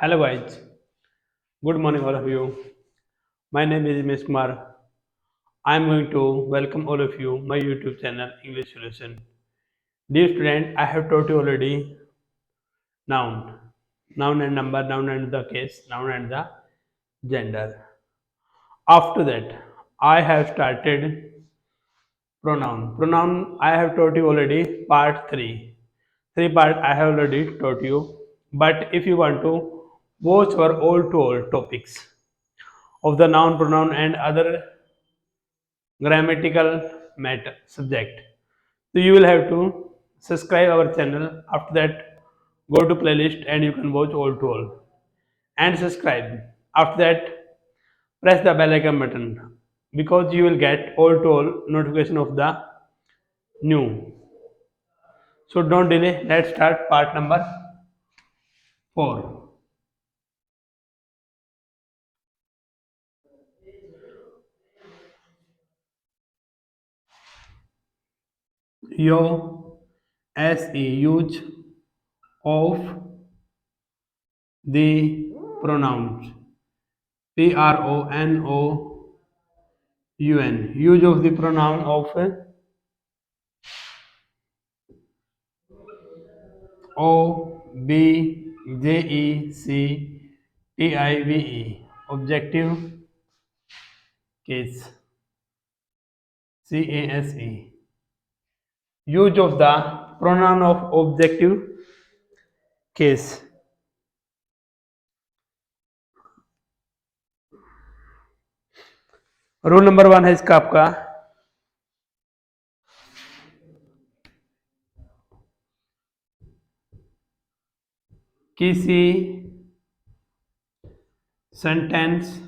Hello guys, good morning all of you. My name is Ms. Kumar. I am going to welcome all of you my YouTube channel English Solution. Dear student, I have taught you already noun, noun and number, noun and the case, noun and the gender. After that, I have started pronoun. Pronoun I have taught you already part 3. Three part I have already taught you. But if you want to watch our all to all topics of the noun, pronoun and other grammatical matter subject, so you will have to subscribe our channel. After that, go to playlist and you can watch all to all and subscribe. After that, press the bell icon button because you will get all to all notification of the new. So don't delay, let's start part number 4. Yo se use of the pronouns pronoun, use of the pronoun of o b j e c t I v e objective case case, use of the pronoun of objective case. Rule number 1 है इसका आपका किसी sentence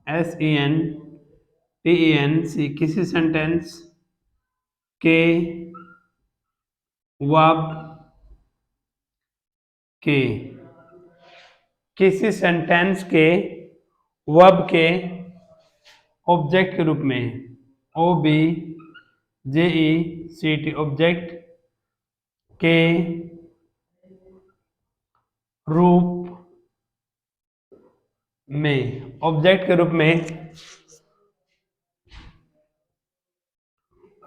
SENTENC किसी sentence के verb के किसी sentence के verb के ऑब्जेक्ट के रूप में OBJECT ऑब्जेक्ट के रूप में ऑब्जेक्ट के रूप में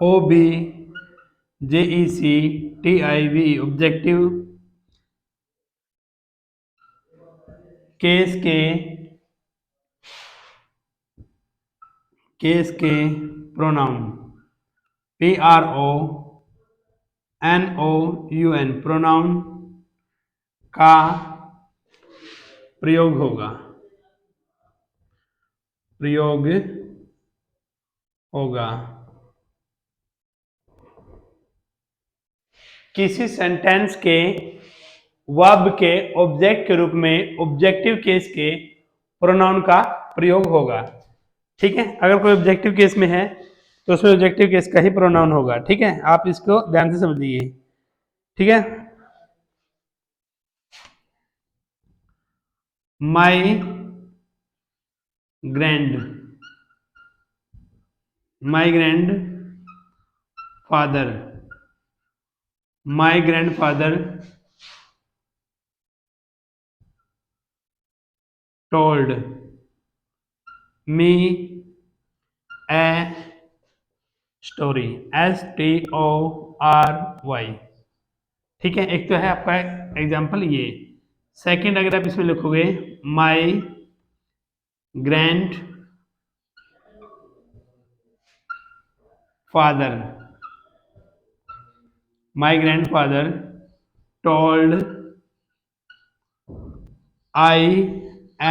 OBJECTIV ऑब्जेक्टिव केस के प्रोनाउन PRONOUN प्रोनाउन का प्रयोग होगा किसी सेंटेंस के वर्ब के ऑब्जेक्ट के रूप में ऑब्जेक्टिव केस के प्रोनाउन का प्रयोग होगा। ठीक है, अगर कोई ऑब्जेक्टिव केस में है तो उसमें ऑब्जेक्टिव केस का ही प्रोनाउन होगा। ठीक है, आप इसको ध्यान से समझिए। ठीक है, my grand father told me a story STORY। ठीक है, एक तो है आपका एग्जाम्पल ये। सेकंड, अगर आप इसमें लिखोगे my grand father told I a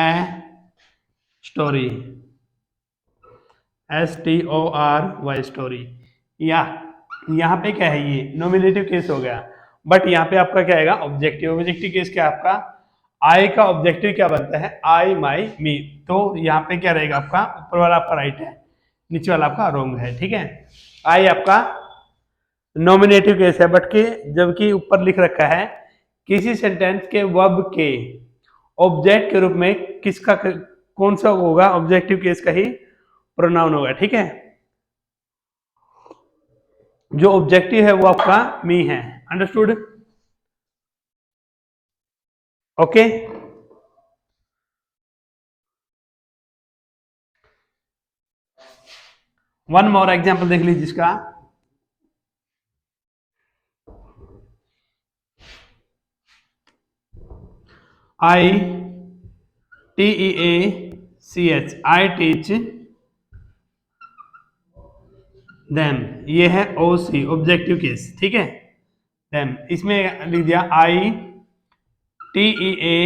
story STORY। या यहाँ पे क्या है, ये नॉमिनेटिव केस हो गया, बट यहाँ पे आपका क्या आएगा, ऑब्जेक्टिव केस क्या आपका, आई का ऑब्जेक्टिव क्या बनता है, आई माई मी। तो यहाँ पे क्या रहेगा आपका, ऊपर वाला आपका राइट है, नीचे वाला आपका रॉन्ग है। ठीक है, आई आपका नॉमिनेटिव केस है, बट के जबकि ऊपर लिख रखा है किसी सेंटेंस के वर्ब के ऑब्जेक्ट के रूप में किसका कौन सा होगा, ऑब्जेक्टिव केस का ही प्रोनाउन होगा। ठीक है, जो ऑब्जेक्टिव है वो आपका मी है। Understood? Okay. One more example देख लीजिए इसका। I T E A C H, I teach them, ये है ओ सी ऑब्जेक्टिव केस, ठीक है। देम इसमें लिख दिया आई T E A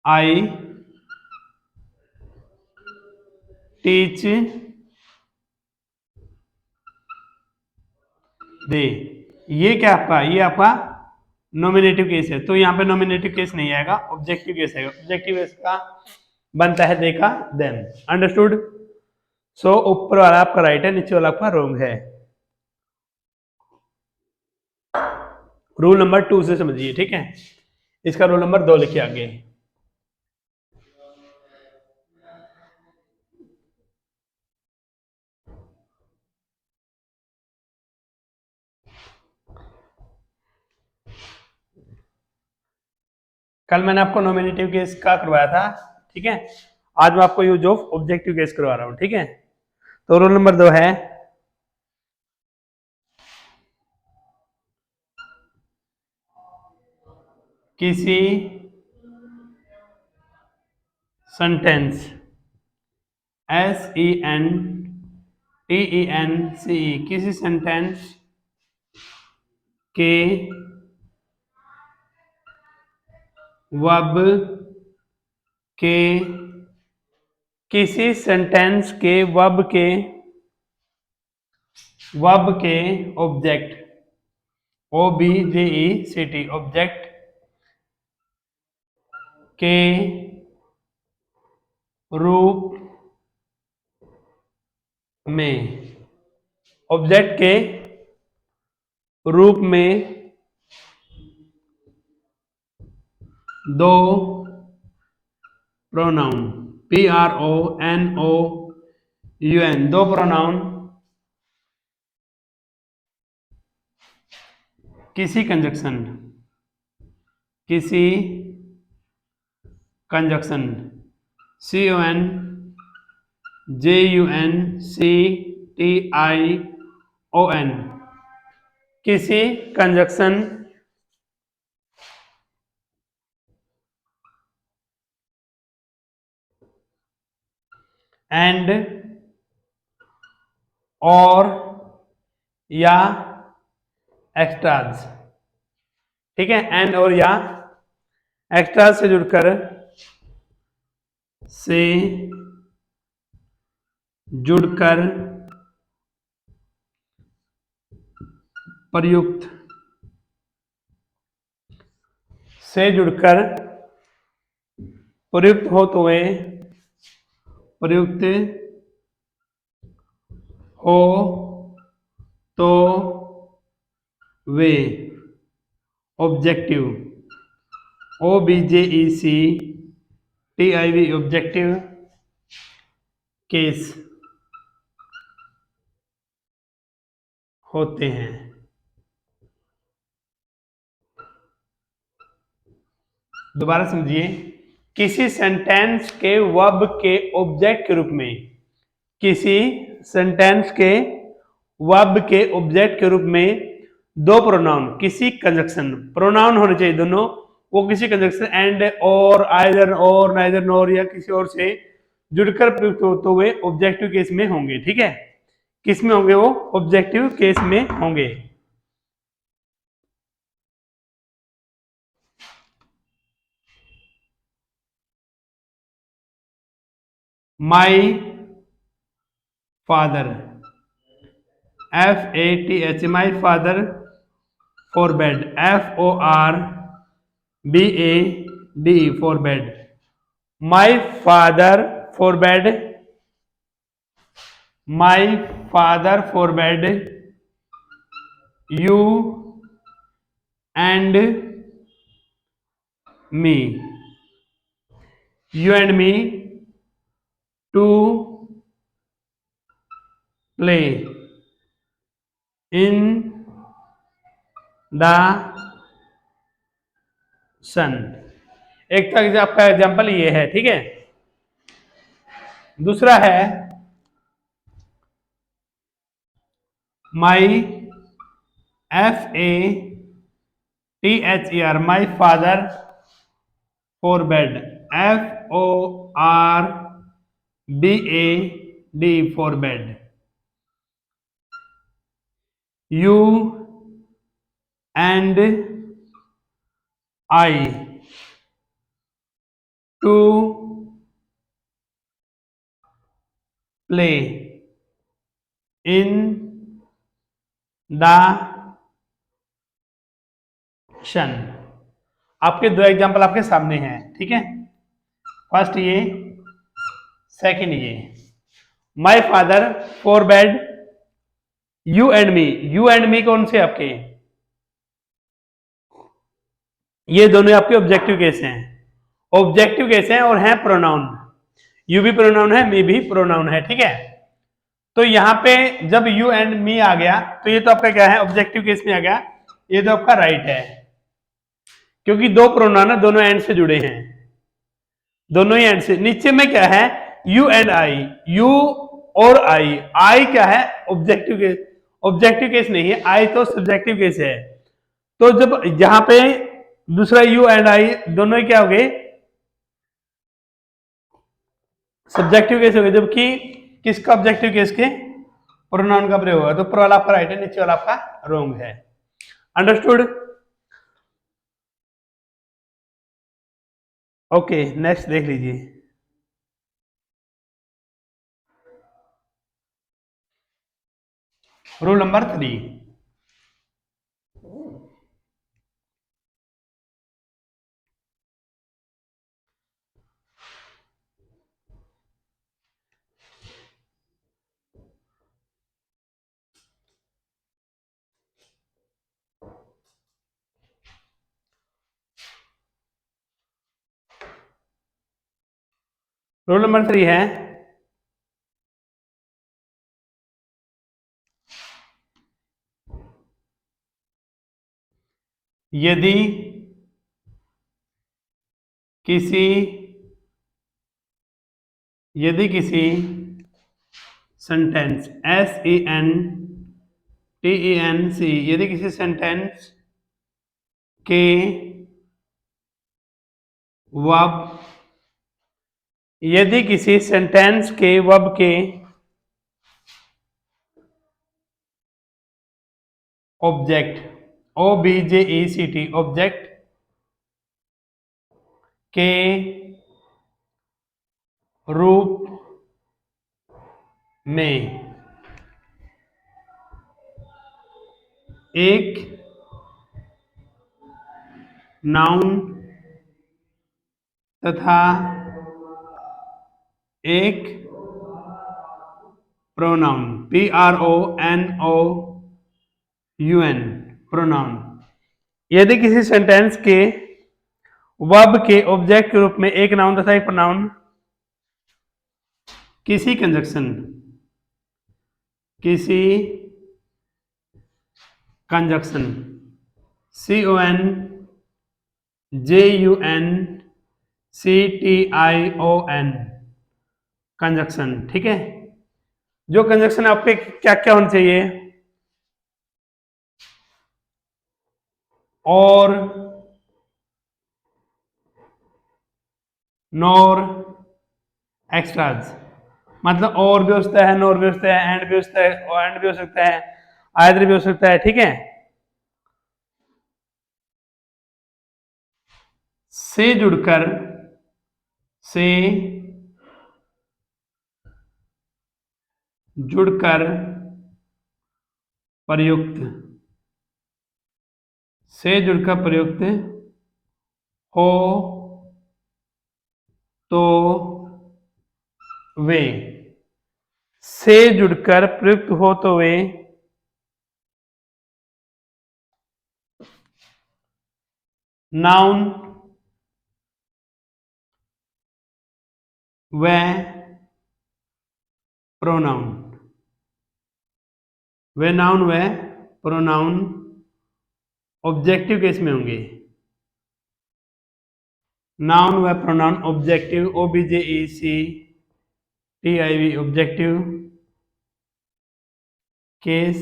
I teach दे, ये क्या आपका, ये आपका नॉमिनेटिव केस है, तो यहाँ पे नॉमिनेटिव केस नहीं आएगा, ऑब्जेक्टिव केस आएगा। ऑब्जेक्टिव केस का बनता है देखा देम, अंडरस्टूड। सो ऊपर वाला आपका राइट है, नीचे वाला आपका रॉन्ग है। रूल नंबर 2 से समझिए, ठीक है। इसका रूल नंबर 2 लिखिए आगे। कल मैंने आपको नॉमिनेटिव केस का करवाया था, ठीक है। आज मैं आपको यूज ऑफ ऑब्जेक्टिव केस करवा रहा हूं, ठीक है। तो रूल नंबर 2 है, किसी सेंटेंस, SENTENCE, किसी सेंटेंस के वर्ब के, किसी सेंटेंस के वर्ब के ऑब्जेक्ट, OBJECT, ऑब्जेक्ट के रूप में, ऑब्जेक्ट के रूप में दो प्रोनाउन, PRONOUN, दो प्रोनाउन किसी कंजक्शन CONJUNCTION, किसी कंजक्शन एंड और या एक्स्ट्राज, ठीक है। एंड और या एक्स्ट्राज से जुड़कर प्रयुक्त से जुड़कर प्रयुक्त हो तो वे, प्रयुक्त हो तो वे ऑब्जेक्टिव, OBJECTIV, ऑब्जेक्टिव केस होते हैं। दोबारा समझिए, किसी सेंटेंस के वर्ब के ऑब्जेक्ट के रूप में, किसी सेंटेंस के वर्ब के ऑब्जेक्ट के रूप में दो प्रोनाउन, किसी कंजक्शन, प्रोनाउन होने चाहिए दोनों, वो किसी कंजक्शन एंड और आइदर और नाइदर नॉर या किसी और से जुड़कर प्रयुक्त हो तो वे ऑब्जेक्टिव केस में होंगे, ठीक है। किस में होंगे वो, ऑब्जेक्टिव केस में होंगे। My father, FATH, my father forbade, FORBAD, forbade, my father forbade, my father forbade you and me, you and me to play in the sun. एक तक आपका example ये है, ठीक है। दूसरा है माई, FATHER, my father forbade, FORBAD, forbade. You and I to play in the sun. आपके दो एग्जांपल आपके सामने हैं, ठीक है। फर्स्ट ये, सेकंड ये। My father forbade you and me. You and me कौन से आपके? ये दोनों आपके ऑब्जेक्टिव केस हैं। ऑब्जेक्टिव केस हैं और हैं प्रोनाउन। यू भी प्रोनाउन है, मी भी प्रोनाउन है, ठीक है। तो यहां पे जब यू एंड मी आ गया तो ये तो आपका क्या है, ऑब्जेक्टिव केस में आ गया। ये तो आपका राइट है, क्योंकि दो प्रोनाउन है, दोनों एंड से जुड़े हैं, दोनों ही एंड से। नीचे में क्या है, यू एंड आई, यू और आई। आई क्या है, ऑब्जेक्टिव केस। ऑब्जेक्टिव केस नहीं है, आई तो सब्जेक्टिव केस है। तो जब यहां पे दूसरा यू एंड आई दोनों ही क्या हो गए, सब्जेक्टिव केस हो गए, जबकि किसका ऑब्जेक्टिव केस के, प्रोनाउन का प्रयोग होगा। तो ऊपर वाला आपका राइट है, नीचे वाला आपका रॉन्ग है। अंडरस्टूड? ओके, नेक्स्ट देख लीजिए। Rule number 3। रूल नंबर 3 है, यदि किसी सेंटेंस, SENTENC, यदि किसी सेंटेंस के वर्ब, यदि किसी सेंटेंस के वर्ब के ऑब्जेक्ट, OBJECT, ऑब्जेक्ट के रूप में एक नाउन तथा एक प्रोनाउन, PRONOUN, प्रोनाउन, यदि किसी सेंटेंस के वर्ब के ऑब्जेक्ट के रूप में एक नाउन तथा एक प्रोनाउन किसी कंजक्शन CONJUNCTION, कंजक्शन, ठीक है। जो कंजक्शन आपके क्या क्या होना चाहिए, और, नॉर, एक्स्ट्राज, मतलब और भी हो सकता है, नॉर भी हो सकता है, एंड भी हो सकता है, एंड भी हो सकता है, आइदर भी हो सकता है, ठीक है। से जुड़कर, से जुड़कर प्रयुक्त, से जुड़कर प्रयुक्त हो तो वे, से जुड़कर प्रयुक्त हो तो वे नाउन व प्रोनाउन, वे नाउन व प्रोनाउन ऑब्जेक्टिव केस में होंगे। नाउन व pronoun objective, OBJECTIV, objective case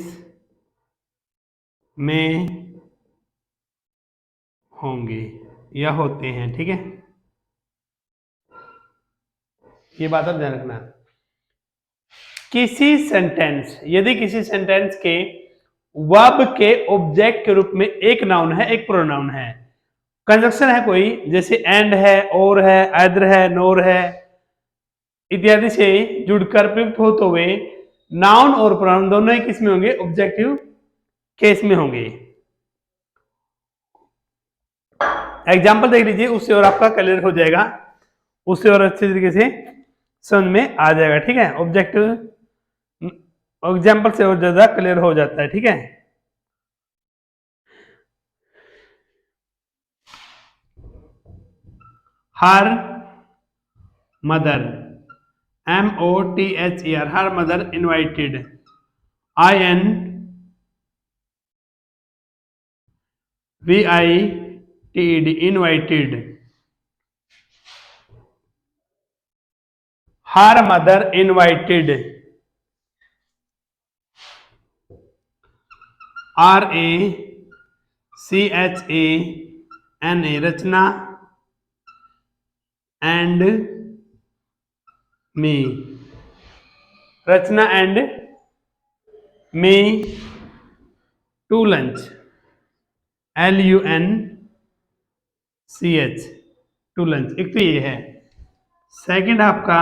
में होंगे या होते हैं। ठीक है, ये बात आप ध्यान रखना। किसी सेंटेंस, यदि किसी सेंटेंस के वर्ब के ऑब्जेक्ट के रूप में एक नाउन है एक प्रोनाउन है, कंजक्शन है कोई, जैसे एंड है, और है, आइदर है, नोर है इत्यादि से जुड़कर प्रयुक्त हो तो वे नाउन और प्रोनाउन दोनों ही किस में होंगे, ऑब्जेक्टिव केस में होंगे। एग्जाम्पल देख लीजिए, उससे और आपका क्लियर हो जाएगा, उससे और अच्छे तरीके से समझ में आ जाएगा। ठीक है, ऑब्जेक्टिव एग्जाम्पल से और ज्यादा क्लियर हो जाता है। ठीक है, her mother, MOTHER, her mother invited, INVITED, invited, her mother invited, RACHANA, Rachana and me, Rachana and me to lunch, LUNCH, to lunch. एक तो ये है। सेकंड आपका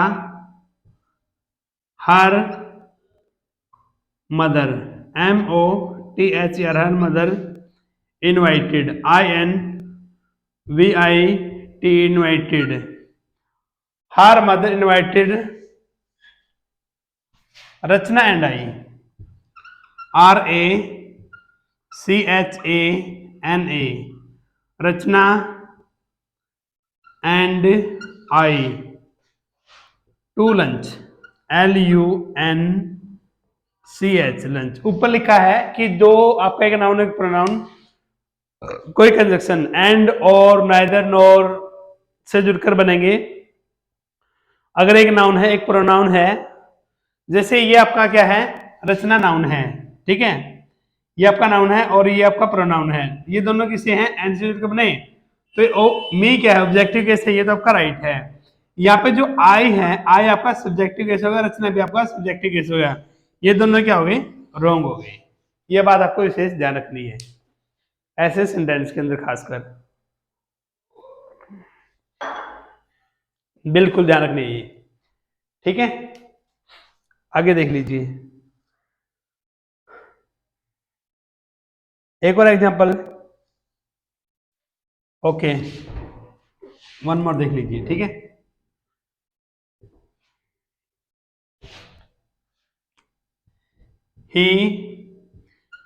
her mother, MOTHER, her mother invited, INVITE, invited, her mother invited, Rachana and I, RACHANA, Rachana and I to lunch, LUNCH, lunch. ऊपर लिखा है कि जो आपका एक नाउन एक प्रोनाउन कोई कंजक्शन एंड और नाइदर नॉर से जुड़कर बनेंगे। अगर एक नाउन है एक प्रोनाउन है, जैसे ये आपका क्या है, रचना नाउन है। ठीक है, ये आपका नाउन है और ये आपका प्रोनाउन है, ये दोनों किसे हैं, एंड से जुड़कर बने, तो मी क्या है, ऑब्जेक्टिव केस है, ये तो आपका राइट है। यहाँ पे जो आई है, आई आपका सब्जेक्टिव केस होगा, रचना भी आपका सब्जेक्टिव केस होगा, ये दोनों क्या हो गए, रॉन्ग हो गए। ये बात आपको विशेष ध्यान रखनी है ऐसे सेंटेंस के अंदर, खासकर बिल्कुल ध्यान रखनी है ये। ठीक है, आगे देख लीजिए एक और एग्जांपल। ओके, वन मोर देख लीजिए। ठीक है, ही,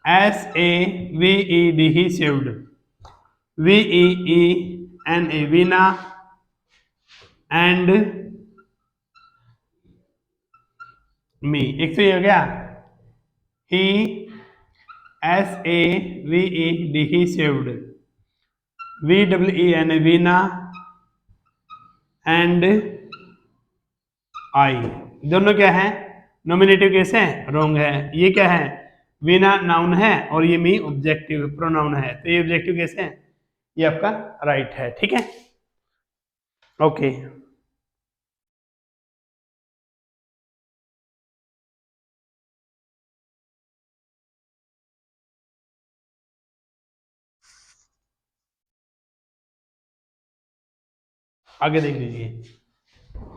SAVED, he saved, VEENA, Veena, and me. एक तो ये हो गया, ही SAVED, he saved, VEEN, Veena, and I, दोनों क्या है, नॉमिनेटिव केस है, रॉन्ग है। ये क्या है, वीना नाउन है और ये मी ऑब्जेक्टिव प्रोनाउन है, तो ये ऑब्जेक्टिव केस है, ये आपका राइट है। ठीक है, ओके। आगे देख लीजिए,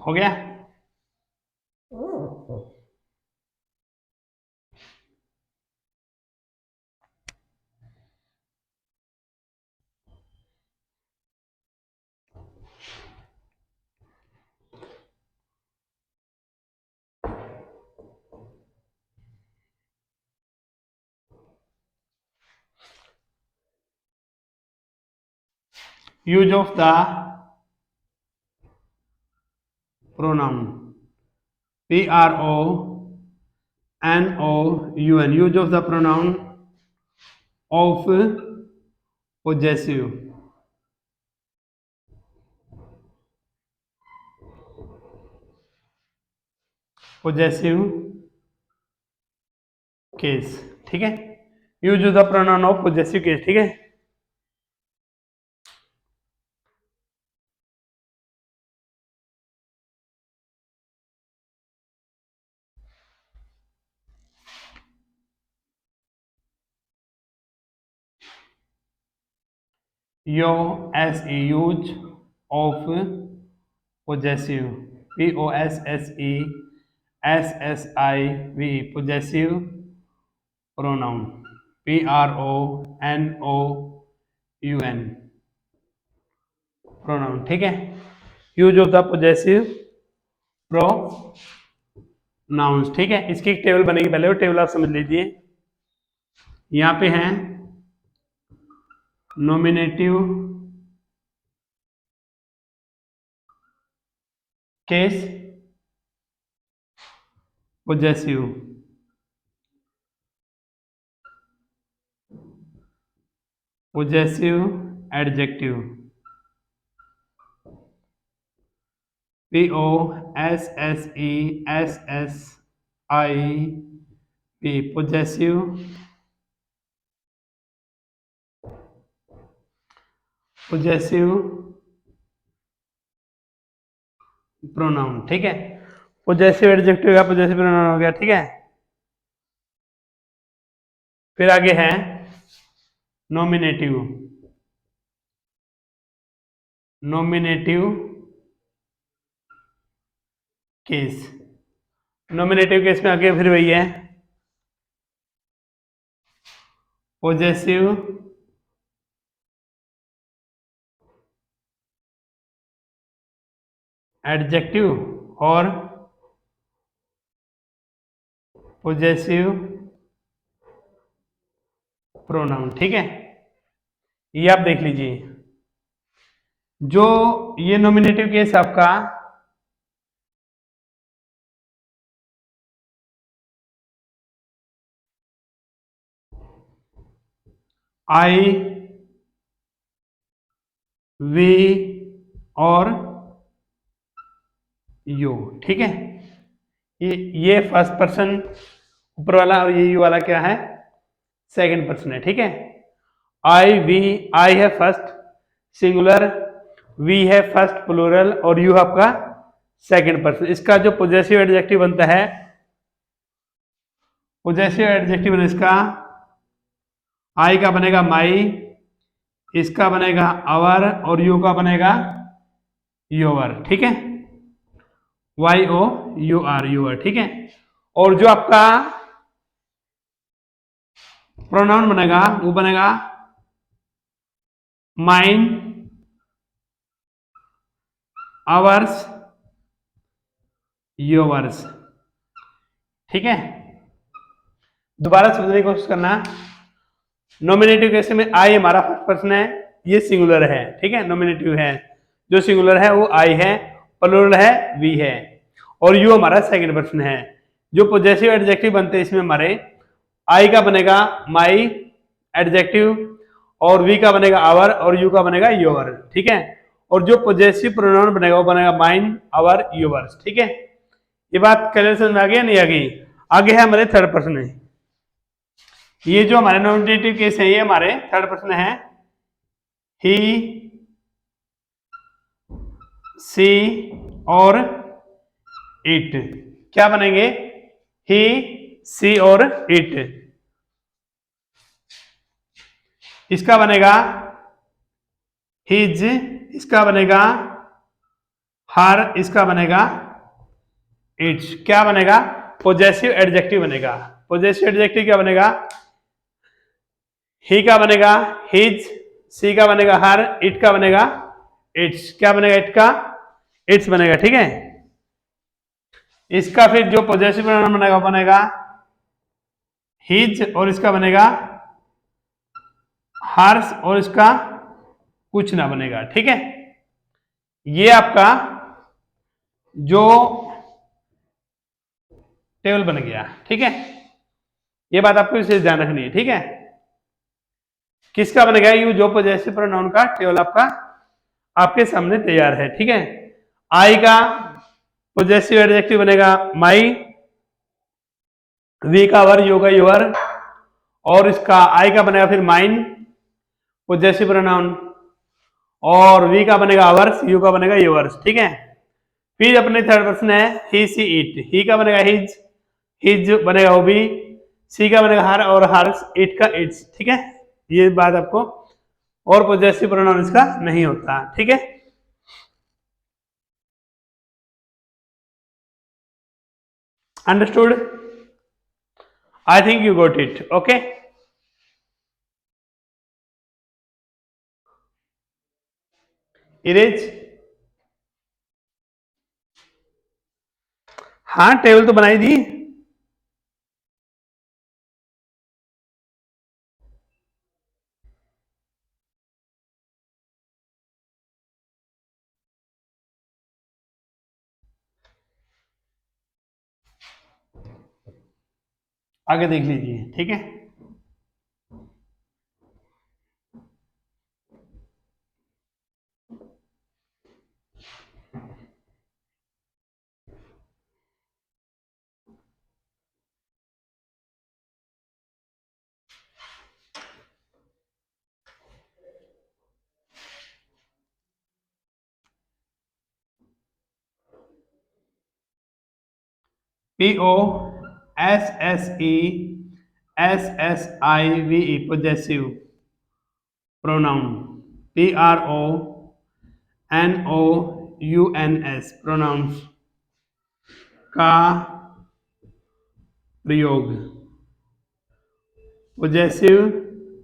हो गया। Use of the pronoun, PRONOUN, use of the pronoun of possessive, possessive case. ठीक है, use the pronoun of possessive case, ठीक है। U S E use of possessive, possessive possessive pronoun, pronoun pronoun, ठीक है। Use of the possessive pronouns, ठीक है। इसकी एक टेबल बनेगी, पहले वो टेबल आप समझ लीजिए। यहाँ पे है nominative case, possessive, possessive adjective, possessive possessive possessive pronoun, ठीक है। पोजेसिव एडजेक्टिव का पोजेसिव प्रोनाउन हो गया, ठीक है। फिर आगे है nominative, nominative case. Nominative case में आगे फिर वही है पोजेसिव एडजेक्टिव और पोजेसिव प्रोनाउन, ठीक है। ये आप देख लीजिए, जो ये नॉमिनेटिव केस आपका आई, वी और यू, ठीक है। ये फर्स्ट पर्सन ऊपर वाला और ये यू वाला क्या है, सेकंड पर्सन है, ठीक है। आई वी, आई है फर्स्ट सिंगुलर, वी है फर्स्ट प्लूरल और यू आपका सेकंड पर्सन। इसका जो पोजेसिव एडजेक्टिव बनता है, पोजेसिव एडजेक्टिव बने इसका आई का बनेगा माई, इसका बनेगा अवर और यू का बनेगा योर, ठीक है। Y O U R, your, ठीक है। और जो आपका प्रोनाउन बनेगा वो बनेगा माइन, आवर्स, योवर्स, ठीक है। दोबारा समझने की कोशिश करना। नॉमिनेटिव केस में आई हमारा फर्स्ट पर्सन है, ये सिंगुलर है, ठीक है। नॉमिनेटिव है, जो सिंगुलर है वो आई है, प्लूरल है वी है और यू हमारा सेकंड पर्सन है। जो पोजेसिव एडजेक्टिव बनते हैं इसमें हमारे आई का बनेगा माई एडजेक्टिव और वी का बनेगा आवर और यू का बनेगा योर, ठीक है। और जो पोजेसिव प्रोनाउन बनेगा वो बनेगा माइन, आवर, योवर्स, ठीक है। ये बात क्लियर समझ में आ गई या नहीं आ गई? आगे है हमारे थर्ड पर्सन है। ये जो हमारे नॉमिनेटिव केस है ये हमारे थर्ड पर्सन है। ही, सी और इट क्या बनेंगे? ही, सी और इट। इसका बनेगा हिज, इसका बनेगा हर, इसका बनेगा इट्स। क्या बनेगा? पोजेसिव एडजेक्टिव बनेगा। पोजेसिव एडजेक्टिव क्या बनेगा? ही का बनेगा हिज, सी का बनेगा हर, इट का बनेगा इट्स। क्या बनेगा? इट का इट्स बनेगा, ठीक है। इसका फिर जो पोजेसिव प्रोनाउन बनेगा वो बनेगा हिज और इसका बनेगा हर्स और इसका कुछ ना बनेगा, ठीक है। ये आपका जो टेबल बन गया, ठीक है। ये बात आपको इसे ध्यान रखनी है, ठीक है। किसका बनेगा? यू जो पोजेसिव प्रोनाउन का टेबल आपका आपके सामने तैयार है, ठीक है। आई का पोजेसिव एडजेक्टिव बनेगा माई, वी का वर, यू का योर और इसका आई का बनेगा फिर माइन पोजेसिव प्रोनाउन, और वी का बनेगा अवर्स, यू का बनेगा योवर्स, ठीक है। फिर अपने थर्ड पर्सन है ही सी इट, ही का बनेगा हिज, हिज बनेगा वो भी, सी का बनेगा हर और हर्स, इट का इट्स, ठीक है। ये बात आपको, और पोजेसिव प्रोनाउन इसका नहीं होता, ठीक है। Understood? I think you got it, okay. Erase, हाँ टेबल तो बनाई दी। आगे देख लीजिए, ठीक है। possessive possessive pronoun, pronouns pronouns का प्रयोग, पोजेसिव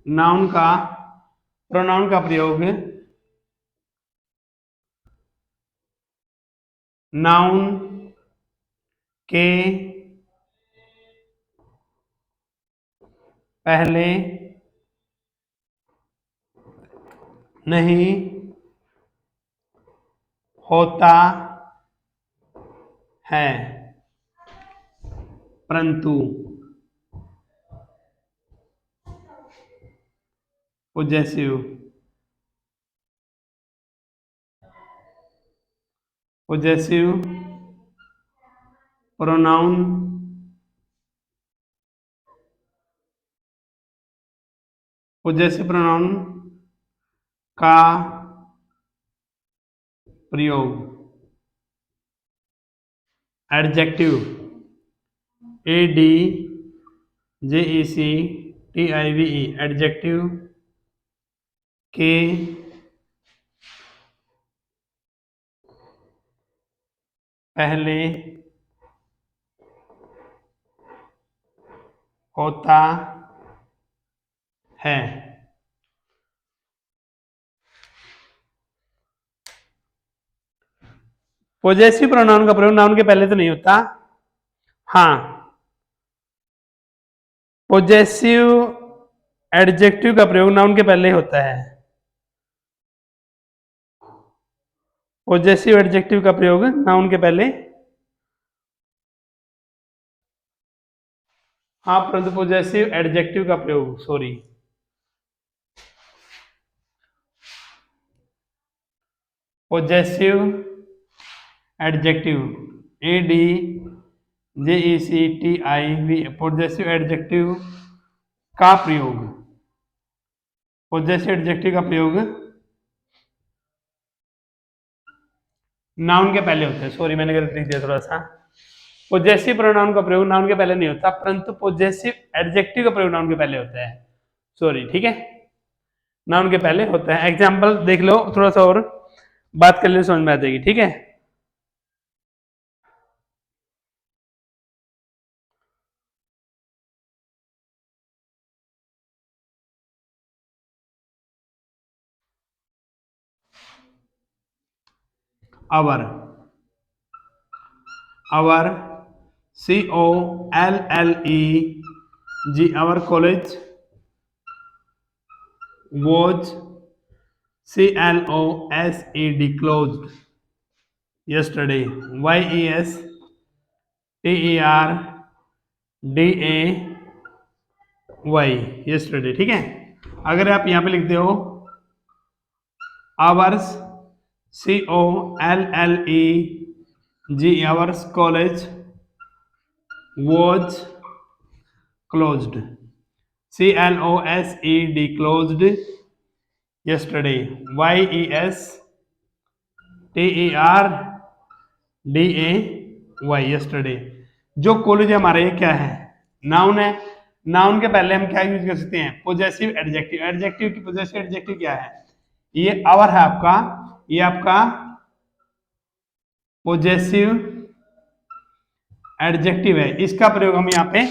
नाउन का प्रोनाउन का प्रयोग नाउन के पहले नहीं होता है, परंतु possessive possessive pronoun possessive pronoun का प्रयोग एडजेक्टिव ADJECTIVE एडजेक्टिव के पहले होता है। पोजेसिव प्रोनाउन का प्रयोग नाउन के पहले तो नहीं होता, हाँ पोजेसिव एडजेक्टिव का प्रयोग नाउन के पहले होता है। पोजेसिव एडजेक्टिव का प्रयोग नाउन के पहले, हाँ परंतु पोजेसिव एडजेक्टिव का प्रयोग, sorry possessive adjective ADJECTIVE possessive adjective का प्रयोग, पोजेसिव एडजेक्टिव का प्रयोग नाउन के पहले होता है, सॉरी मैंने गलत लिख दिया थोड़ा सा। पोजेसिव प्रोनाउन का प्रयोग नाउन के पहले नहीं होता, परंतु पोजेसिव एडजेक्टिव का प्रयोग नाउन के पहले होता है, सॉरी ठीक है, नाउन के पहले होता है। एग्जाम्पल देख लो, थोड़ा सा और बात कर ले, समझ में आ जाएगी, ठीक है। Our, our COLLEG, our college, was CLOSED closed yesterday, YESTERDAY yesterday, ठीक है। अगर आप यहाँ पे लिखते हो hours COLLEG hours college was closed, CLOSED closed yesterday. YESTERDAY yesterday. जो कॉलेज हमारा ये क्या है, नाउन है। नाउन के पहले हम क्या यूज कर सकते हैं, पोजेसिव एडजेक्टिव। एडजेक्टिव की पोजेसिव एडजेक्टिव क्या है, ये आवर है आपका, ये आपका पोजेसिव एडजेक्टिव है, इसका प्रयोग हम यहाँ पे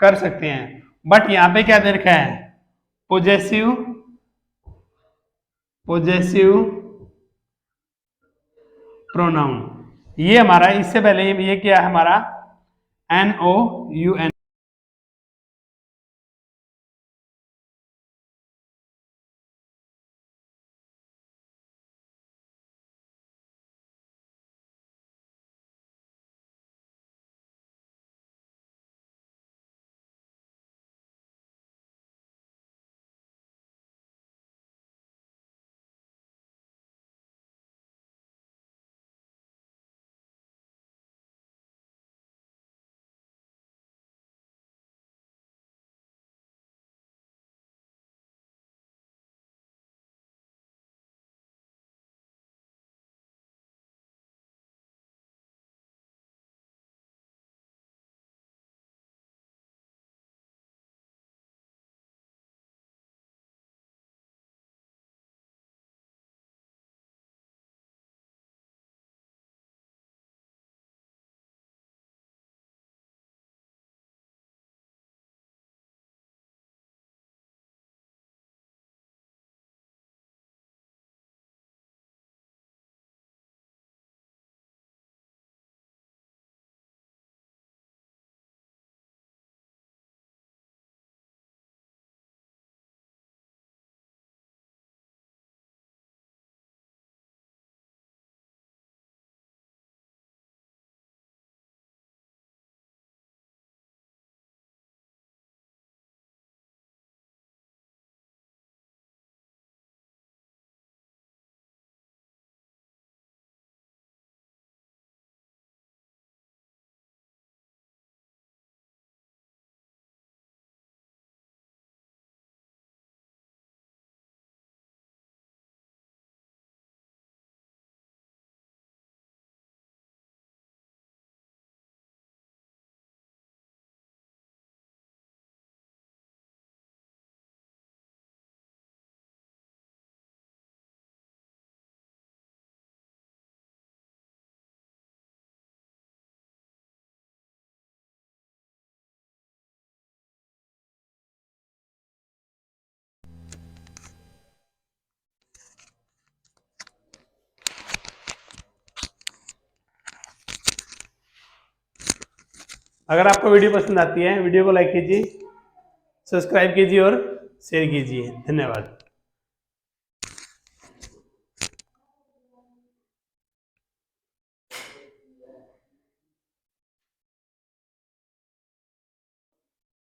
कर सकते हैं। बट यहाँ पे क्या दे रखा है, पोजेसिव प्रोनाउन। ये हमारा इससे पहले ये क्या है हमारा NOUN। अगर आपको वीडियो पसंद आती है, वीडियो को लाइक कीजिए, सब्सक्राइब कीजिए और शेयर कीजिए। धन्यवाद।